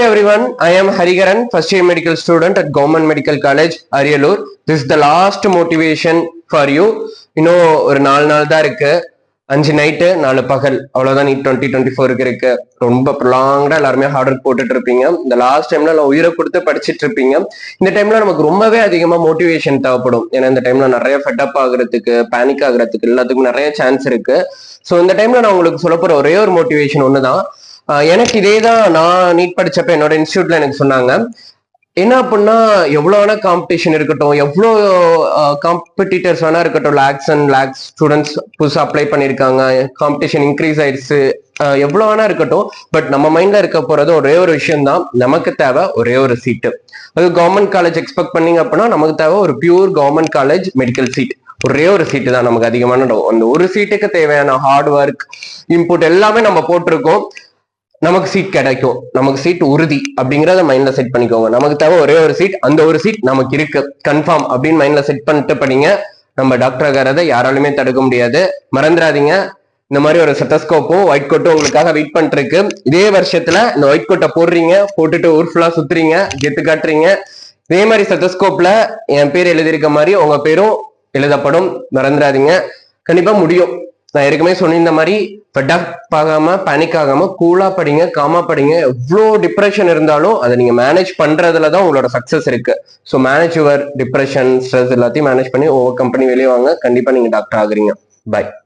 Everyone, I am Hariharan, first year medical student at Government Medical College, Ariyalur. This is the last motivation for you. இன்னும் ஒரு 4 நாள் தான் இருக்கு. 5 night 4 பகல் அவ்வளவுதான். நீட் 2024 இருக்கு. ரொம்ப ப்ரொலாங்கடா எல்லாருமே ஹார்ட் ஒர்க் போட்டுட்டு இருப்பீங்க. இந்த லாஸ்ட் டைம்ல உயிரை கொடுத்து படிச்சுட்டு இருப்பீங்க. இந்த டைம்ல நமக்கு ரொம்பவே அதிகமா மோட்டிவேஷன் தேவைப்படும். ஏன்னா இந்த டைம்ல நிறைய ஃபெட்டப் ஆகுறதுக்கு, பேனிக் ஆகுறதுக்கு எல்லாத்துக்கும் நிறைய சான்ஸ் இருக்கு. ஸோ இந்த டைம்ல நான் உங்களுக்கு சொல்ல போற ஒரே ஒரு மோட்டிவேஷன் ஒண்ணுதான். எனக்கு இதே தான் நான் நீட் படிச்சப்ப என்னோட இன்ஸ்டியூட்ல எனக்கு சொன்னாங்க. என்ன அப்படின்னா, எவ்வளோ வேணா காம்படிஷன் இருக்கட்டும், எவ்வளோ காம்படிட்டர்ஸ் வேணா இருக்கட்டும், லேக்ஸ் அண்ட் லேக்ஸ் ஸ்டூடெண்ட்ஸ் புதுசாக அப்ளை பண்ணியிருக்காங்க, காம்படிஷன் இன்க்ரீஸ் ஆயிடுச்சு, எவ்வளோ வேணா இருக்கட்டும், பட் நம்ம மைண்ட்ல இருக்க போறது ஒரே ஒரு விஷயம் தான். நமக்கு தேவை ஒரே ஒரு சீட்டு. அது கவர்மெண்ட் காலேஜ் எக்ஸ்பெக்ட் பண்ணீங்க அப்படின்னா நமக்கு தேவை ஒரு pure government college medical seat. ஒரே ஒரு சீட்டு தான் நமக்கு அதிகமான. அந்த ஒரு சீட்டுக்கு தேவையான ஹார்ட் ஒர்க், இன்புட் எல்லாமே நம்ம போட்டிருக்கோம். நமக்கு சீட் கிடைக்கும், நமக்கு சீட் உறுதி அப்படிங்கறத மைண்ட்ல செட் பண்ணிக்கோங்க. நமக்கு தேவை ஒரே ஒரு சீட், அந்த ஒரு சீட் நமக்கு இருக்கு கன்ஃபார்ம் அப்படின்னு மைண்ட்ல செட் பண்ணிட்டு படிங்க. நம்ம டாக்டர் ஆகிறத யாராலுமே தடுக்க முடியாது. மறந்துடாதீங்க, இந்த மாதிரி ஒரு ஸ்டெத்தஸ்கோப்பும் ஒயிட் கோட்டும் உங்களுக்காக வெயிட் பண்ணிட்டு இருக்கு. இதே வருஷத்துல இந்த ஒயிட் கோட்டை போடுறீங்க, போட்டுட்டு ஊர் ஃபுல்லா சுத்துறீங்க, கெத்து காட்டுறீங்க. இதே மாதிரி ஸ்டெத்தஸ்கோப்ல என் பேர் எழுதியிருக்க மாதிரி உங்க பேரும் எழுதப்படும். மறந்துடாதீங்க, கண்டிப்பா முடியும். நான் ஏற்கனவே சொன்ன மாதிரி ஃபெட்டப் ஆகாம, பேனிக் ஆகாம, கூலா படிங்க, காமா படிங்க. எவ்வளோ டிப்ரெஷன் இருந்தாலும் அதை நீங்க மேனேஜ் பண்றதுலதான் உங்களோட சக்சஸ் இருக்கு. So manage your depression, stress எல்லாத்தையும் மேனேஜ் பண்ணி ஒவ்வொரு கம்பெனி வெளியே வாங்க. கண்டிப்பா நீங்க டாக்டர் ஆகுறீங்க. பை.